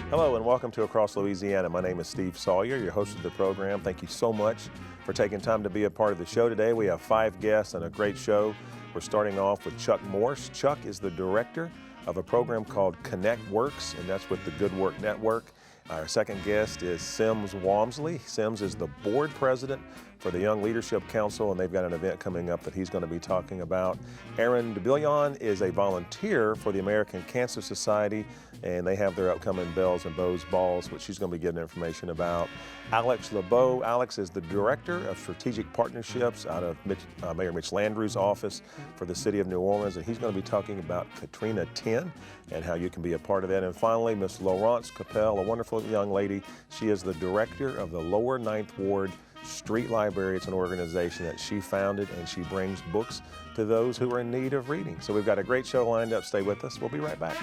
Hello and welcome to Across Louisiana. My name is Steve Sawyer, your host of the program. Thank you so much for taking time to be a part of the show today. We have 5 guests and a great show. We're starting off with Chuck Morse. Chuck is the director of a program called Connect Works, and that's with the Good Work Network. Our second guest is Semmes Walmsley. Semmes is the board president for the Young Leadership Council, and they've got an event coming up that he's going to be talking about. Erin Debaillon is a volunteer for the American Cancer Society, and they have their upcoming Bells and Bows Balls, which she's going to be giving information about. Alex Lebow. Alex is the director of strategic partnerships out of Mayor Mitch Landrieu's office for the city of New Orleans, and he's going to be talking about Katrina 10 and how you can be a part of that. And finally, Miss Laurence Copel, a wonderful young lady. She is the director of the Lower 9th Ward Street Library. It's an organization that she founded, and she brings books to those who are in need of reading. So we've got a great show lined up. Stay with us. We'll be right back.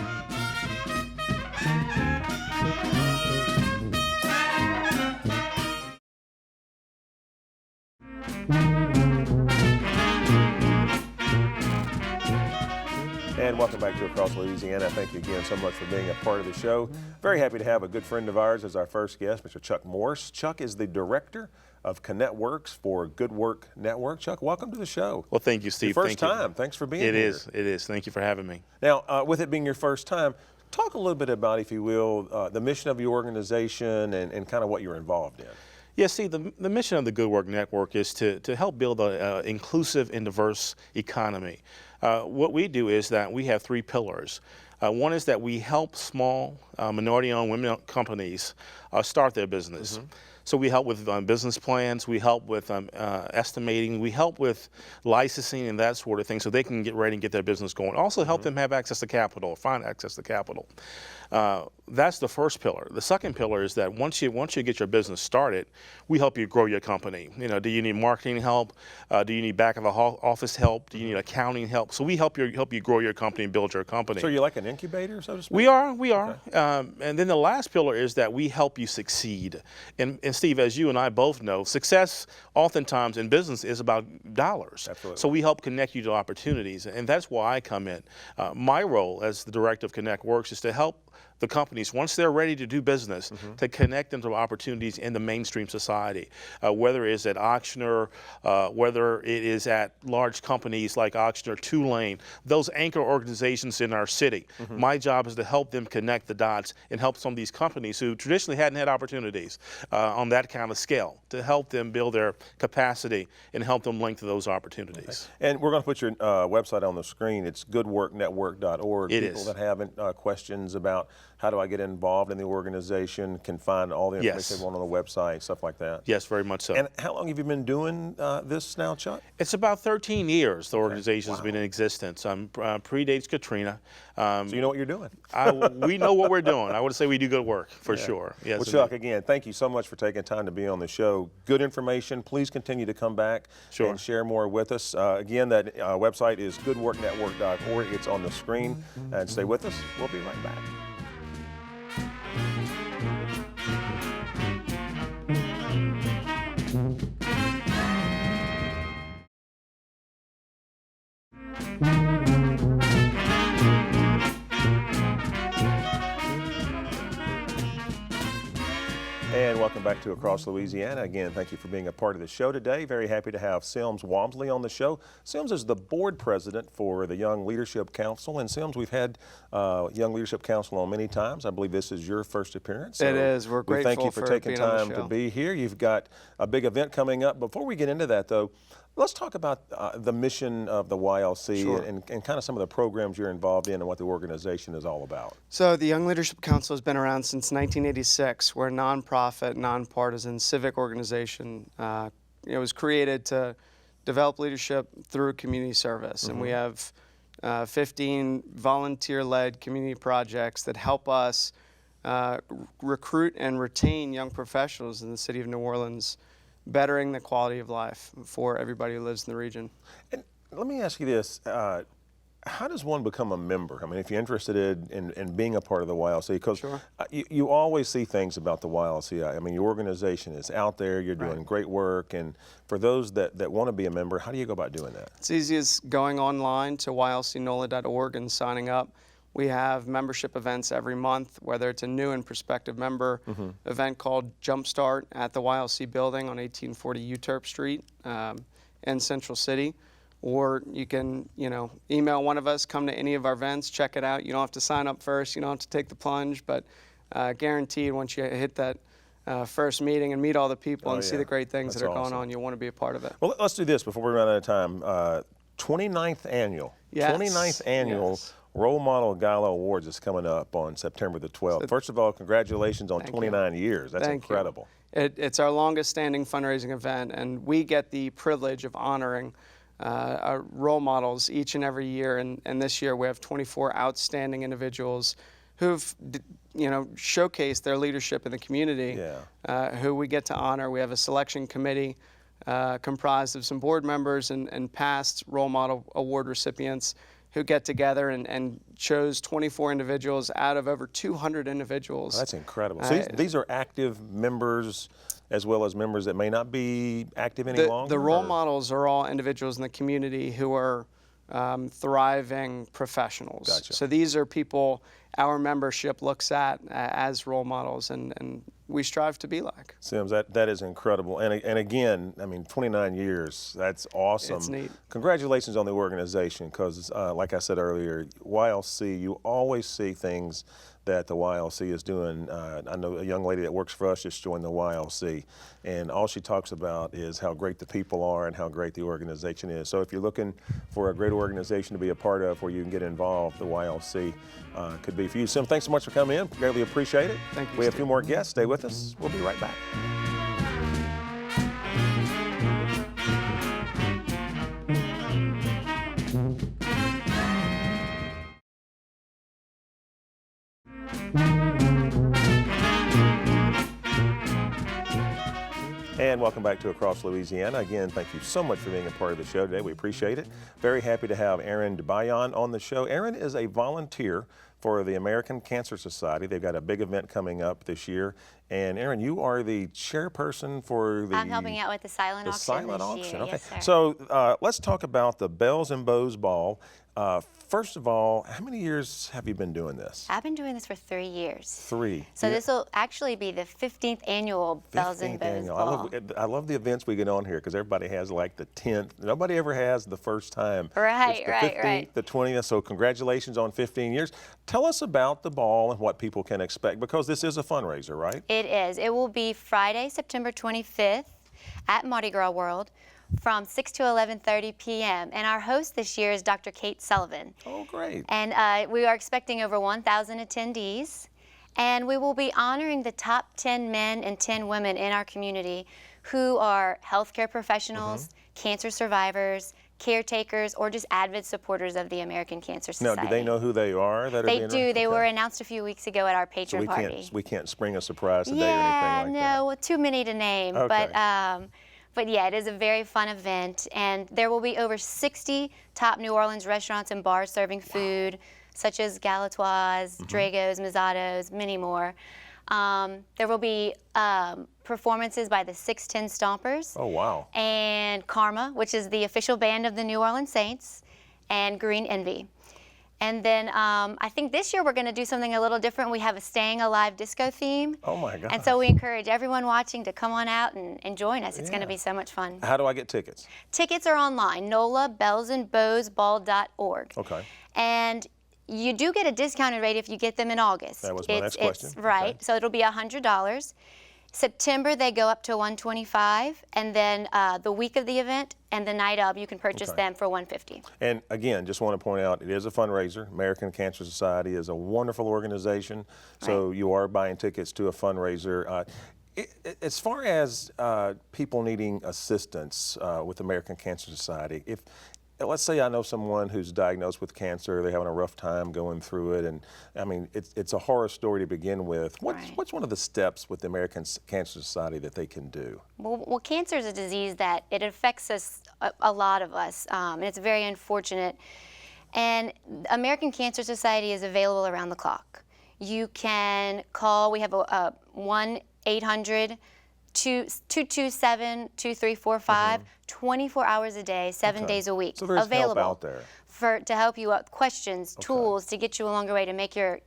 And welcome back to Across Louisiana. Thank you again so much for being a part of the show. Very happy to have a good friend of ours as our first guest, Mr. Chuck Morse. Chuck is the director of Connect Works for Good Work Network. Chuck, welcome to the show. Well, thank you, Steve. Your first time. Thanks for being here. It is. Thank you for having me. Now, with it being your first time, talk a little bit about, if you will, the mission of your organization and kind of what you're involved in. Yeah, see, the mission of the Good Work Network is to help build an inclusive and diverse economy. What we do is that we have 3 pillars. One is that we help small minority-owned women-owned companies start their business. Mm-hmm. So we help with business plans, we help with estimating, we help with licensing and that sort of thing so they can get ready and get their business going. Also help them have access to capital, find access to capital. That's the first pillar. The second pillar is that once you get your business started, we help you grow your company. You know, do you need marketing help? Do you need back of the office help? Do you need accounting help? So we help you grow your company and build your company. So you're like an incubator, so to speak? We are. Okay. And then the last pillar is that we help you succeed. And Steve, as you and I both know, success oftentimes in business is about dollars. Absolutely. So we help connect you to opportunities, and that's why I come in. My role as the director of Connect Works is to help the companies, once they're ready to do business, to connect them to opportunities in the mainstream society, whether it is at Auctioner, whether it is at large companies like Auctioner, Tulane, those anchor organizations in our city. My job is to help them connect the dots and help some of these companies who traditionally hadn't had opportunities on that kind of scale, to help them build their capacity and help them link to those opportunities. Okay. And we're going to put your website on the screen. It's goodworknetwork.org. People that have questions about how do I get involved in the organization can find all the information they want on the website, stuff like that. Yes, very much so. And how long have you been doing this now, Chuck? It's about 13 years the organization's been in existence. Predates Katrina. So you know what you're doing. We know what we're doing. I would say we do good work, for sure. Yes, well, Chuck, again, thank you so much for taking time to be on the show. Good information. Please continue to come back and share more with us. Again, that website is goodworknetwork.org. It's on the screen. And stay with us. We'll be right back. And welcome back to Across Louisiana. Again, thank you for being a part of the show today. Very happy to have Semmes Walmsley on the show. Semmes is the board president for the Young Leadership Council. And Semmes, we've had Young Leadership Council on many times. I believe this is your first appearance. So it is. We're grateful thank you for taking time to be here. You've got a big event coming up. Before we get into that, though, let's talk about the mission of the YLC and kind of some of the programs you're involved in and what the organization is all about. So the Young Leadership Council has been around since 1986. We're a nonprofit, nonpartisan civic organization. It was created to develop leadership through community service. And we have 15 volunteer-led community projects that help us recruit and retain young professionals in the city of New Orleans, bettering the quality of life for everybody who lives in the region. And let me ask you this. How does one become a member? I mean, if you're interested in being a part of the YLC, because you always see things about the YLC. I mean, your organization is out there, you're doing great work, and for those that want to be a member, how do you go about doing that? It's easy as going online to ylcnola.org and signing up. We have membership events every month, whether it's a new and prospective member event called Jumpstart at the YLC building on 1840 Uterp Street in Central City. Or you can, email one of us, come to any of our events, check it out. You don't have to sign up first. You don't have to take the plunge, but guaranteed once you hit that first meeting and meet all the people and see the great things that are going on, you'll want to be a part of it. Well, let's do this before we run out of time. 29th annual. Yes. 29th annual Role Model Gala Awards is coming up on September the 12th. So, first of all, congratulations on 29 years. That's incredible. It's our longest standing fundraising event, and we get the privilege of honoring our role models each and every year. And this year we have 24 outstanding individuals who've showcased their leadership in the community, who we get to honor. We have a selection committee comprised of some board members and past Role Model Award recipients who get together and chose 24 individuals out of over 200 individuals. That's incredible. So these are active members as well as members that may not be active any longer? The role models are all individuals in the community who are thriving professionals. Gotcha. So these are people our membership looks at as role models, and we strive to be like. Semmes, that is incredible. And again, I mean, 29 years, that's awesome. It's neat. Congratulations on the organization, because like I said earlier, YLC, you always see things that the YLC is doing. I know a young lady that works for us just joined the YLC, and all she talks about is how great the people are and how great the organization is. So if you're looking for a great organization to be a part of where you can get involved, the YLC could be for you. Semmes, thanks so much for coming in. Greatly appreciate it. Thank you, We have a Steve. few more guests. Stay with us. We'll be right back. And welcome back to Across Louisiana. Again, thank you so much for being a part of the show today. We appreciate it. Very happy to have Erin Debaillon on the show. Erin is a volunteer for the American Cancer Society. They've got a big event coming up this year. And Erin, you are the chairperson for the... I'm helping out with the silent auction silent this auction. year. Okay. Yes, sir. So let's talk about the Bells and Bows Ball. First of all, how many years have you been doing this? I've been doing this for 3 years. 3. So this will actually be the 15th annual Bells and 15th Bows annual. Ball. I love the events we get on here because everybody has like the 10th. Nobody ever has the first time. Right, It's the right, 15th, right. the 20th. So congratulations on 15 years. Tell us about the ball and what people can expect, because this is a fundraiser, right? It is. It will be Friday, September 25th at Mardi Gras World from 6 to 11:30 p.m. And our host this year is Dr. Kate Sullivan. Oh, great. And we are expecting over 1,000 attendees. And we will be honoring the top 10 men and 10 women in our community who are healthcare professionals, cancer survivors, caretakers, or just avid supporters of the American Cancer Society. Now, do they know who they are? They do. They were announced a few weeks ago at our So patron party. we can't spring a surprise today or anything like that. Yeah, no, too many to name. Okay. But yeah, it is a very fun event, and there will be over 60 top New Orleans restaurants and bars serving food, such as Galatoire's, Drago's, Mazzado's, many more. There will be performances by the 610 Stompers. Oh, wow. And Karma, which is the official band of the New Orleans Saints, and Green Envy. And then I think this year we're going to do something a little different. We have a Staying Alive disco theme. Oh, my God. And so we encourage everyone watching to come on out and join us. It's going to be so much fun. How do I get tickets? Tickets are online, NOLA-BellsandBowsBall.org. Okay. And you do get a discounted rate if you get them in August. That was my next question. Right. Okay. So it'll be $100. September, they go up to $125, and then the week of the event and the night of, you can purchase them for $150. And again, just want to point out, it is a fundraiser. American Cancer Society is a wonderful organization, so you are buying tickets to a fundraiser. As far as people needing assistance with American Cancer Society, let's say I know someone who's diagnosed with cancer, they're having a rough time going through it, and I mean, it's a horror story to begin with. What's one of the steps with the American Cancer Society that they can do? Well, cancer is a disease that it affects us, a lot of us, and it's very unfortunate. And American Cancer Society is available around the clock. You can call, we have a 1-800-227-2345, 24 hours a day, 7 days a week. So there's available help out there. to help you with questions, tools to get you along your way to make your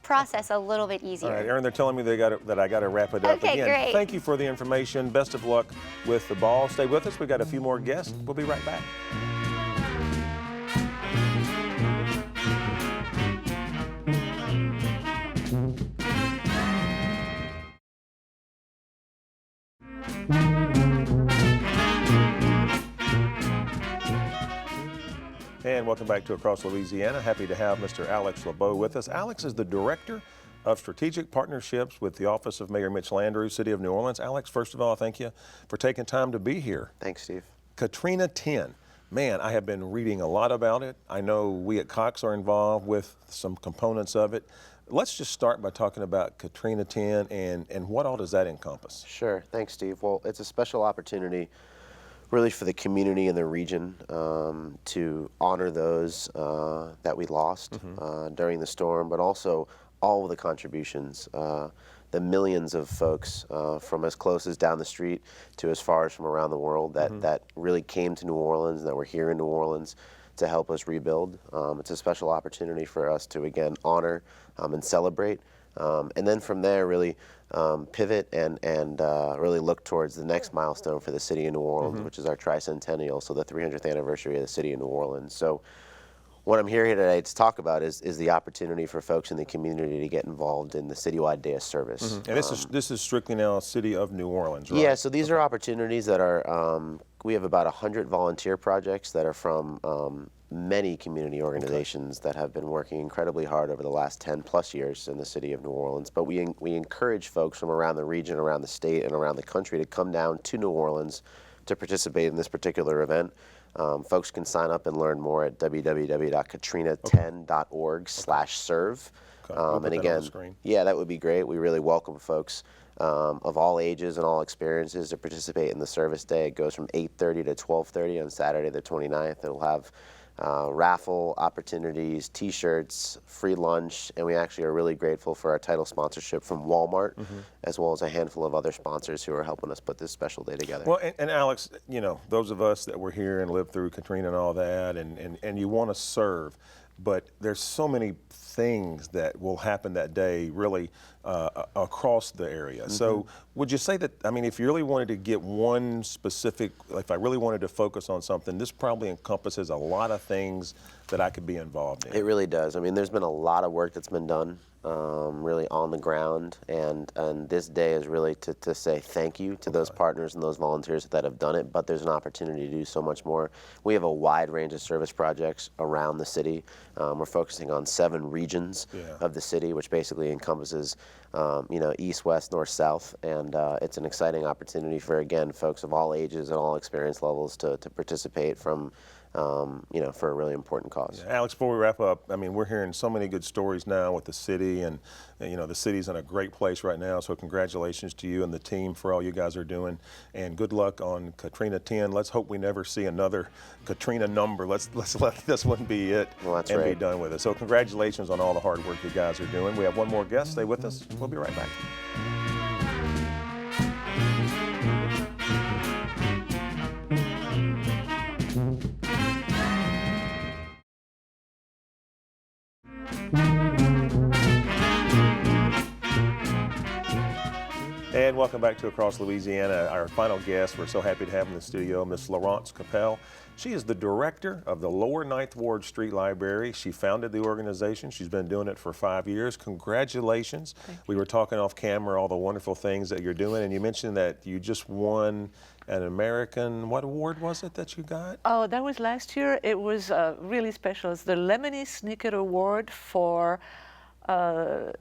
process a little bit easier. All right, Erin, they're telling me that I got to wrap it up. Okay, Again, great. Thank you for the information. Best of luck with the ball. Stay with us. We've got a few more guests. We'll be right back. And welcome back to Across Louisiana. Happy to have Mr. Alex Lebow with us. Alex is the Director of Strategic Partnerships with the Office of Mayor Mitch Landrieu, City of New Orleans. Alex, first of all, thank you for taking time to be here. Thanks, Steve. Katrina 10. Man, I have been reading a lot about it. I know we at Cox are involved with some components of it. Let's just start by talking about Katrina 10 and what all does that encompass? Sure. Thanks, Steve. Well, it's a special opportunity really for the community and the region to honor those that we lost during the storm, but also all of the contributions, the millions of folks from as close as down the street to as far as from around the world that really came to New Orleans, that were here in New Orleans to help us rebuild. It's a special opportunity for us to, again, honor and celebrate. And then from there, really pivot and really look towards the next milestone for the city of New Orleans, which is our tricentennial, so the 300th anniversary of the city of New Orleans. So what I'm here today to talk about is the opportunity for folks in the community to get involved in the citywide day of service. And this is strictly now City of New Orleans, right? Yeah, so these are opportunities that are, we have about 100 volunteer projects that are from many community organizations that have been working incredibly hard over the last 10 plus years in the city of New Orleans. But we encourage folks from around the region, around the state, and around the country to come down to New Orleans to participate in this particular event. Folks can sign up and learn more at www.katrina10.org/serve. We'll put and that again, on the screen. yeah, that would be great. We really welcome folks of all ages and all experiences to participate in the service day. It goes from 8:30 to 12:30 on Saturday the 29th. It'll have raffle opportunities, T-shirts, free lunch, and we actually are really grateful for our title sponsorship from Walmart, as well as a handful of other sponsors who are helping us put this special day together. Well, and Alex, you know, those of us that were here and lived through Katrina and all that, and you want to serve, but there's so many things that will happen that day really across the area. So would you say that, I mean, if you really wanted to get one specific, like if I really wanted to focus on something, this probably encompasses a lot of things that I could be involved in. It really does. I mean, there's been a lot of work that's been done really on the ground, and this day is really to say thank you to those partners and those volunteers that have done it, but there's an opportunity to do so much more. We have a wide range of service projects around the city. We're focusing on 7 regions of the city, which basically encompasses you know, east, west, north, south, and it's an exciting opportunity for, again, folks of all ages and all experience levels to participate from you know, for a really important cause. Yeah, Alex, before we wrap up, I mean, we're hearing so many good stories now with the city, and you know, the city's in a great place right now, so congratulations to you and the team for all you guys are doing, and good luck on Katrina 10. Let's hope we never see another Katrina number. Let's let this one be it and be done with it. So congratulations on all the hard work you guys are doing. We have one more guest. Stay with us. We'll be right back. And welcome back to Across Louisiana. Our final guest, we're so happy to have in the studio, Miss Laurence Copel. She is the director of the Lower 9th Ward Street Library. She founded the organization. She's been doing it for 5 years. Congratulations. We were talking off camera all the wonderful things that you're doing, and you mentioned that you just won an American, what award was it that you got? Oh, that was last year. It was really special. It's the Lemony Snicket Award for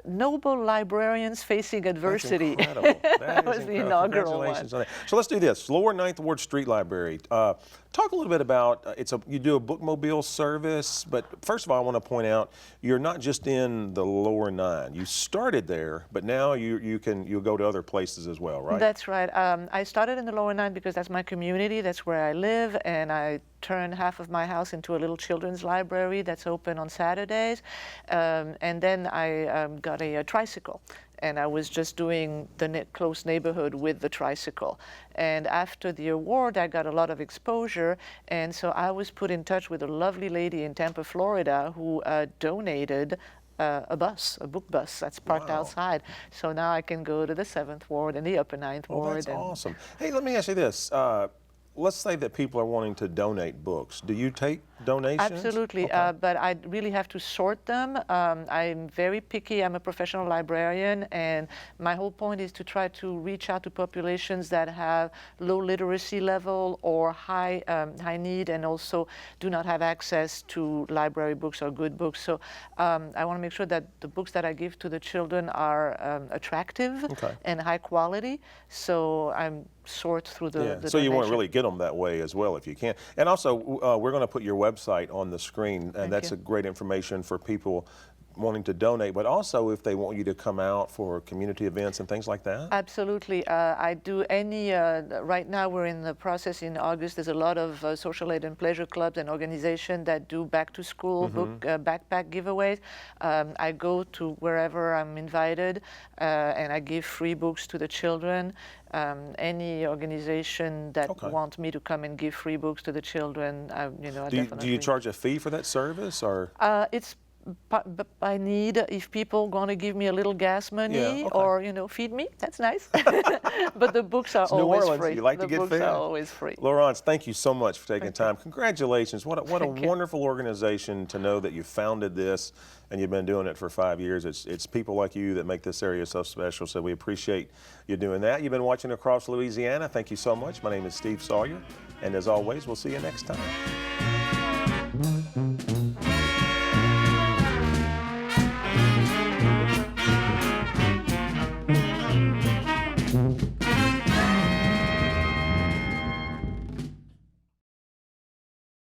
Noble Librarians Facing Adversity. That's incredible. That was the inaugural one. On that. So let's do this. Lower 9th Ward Street Library. Talk a little bit about, you do a bookmobile service, but first of all, I want to point out, you're not just in the Lower 9. You started there, but now you'll go to other places as well, right? That's right. I started in the Lower 9 because that's my community, that's where I live, and I turned half of my house into a little children's library that's open on Saturdays. And then I got a tricycle, and I was just doing the close neighborhood with the tricycle. And after the award, I got a lot of exposure, and so I was put in touch with a lovely lady in Tampa, Florida, who donated a book bus that's parked outside. So now I can go to the 7th Ward and the Upper 9th Ward. Oh, that's awesome. Hey, let me ask you this. Let's say that people are wanting to donate books. Do you take donations? Absolutely, Okay. but I really have to sort them. I'm very picky. I'm a professional librarian, and my whole point is to try to reach out to populations that have low literacy level or high need, and also do not have access to library books or good books. So I want to make sure that the books that I give to the children are attractive and high quality. So I'm sort through the So you want to donation. really get them that way as well if you can. And also, we're going to put your website on the screen, and that's a great information for people wanting to donate, but also if they want you to come out for community events and things like that? Absolutely. I do any, right now we're in the process in August, there's a lot of social aid and pleasure clubs and organizations that do back to school book backpack giveaways. I go to wherever I'm invited and I give free books to the children. Any organization that wants me to come and give free books to the children, I definitely. Do you charge a fee for that service, or? It's by need. If people want to give me a little gas money or feed me, that's nice. But the books are New always Orleans, free. you like to the get books fed. are always free. Laurence, thank you so much for taking time. Congratulations. What a wonderful organization to know that you founded this and you've been doing it for 5 years. It's people like you that make this area so special, so we appreciate you doing that. You've been watching Across Louisiana. Thank you so much. My name is Steve Sawyer, and as always, we'll see you next time.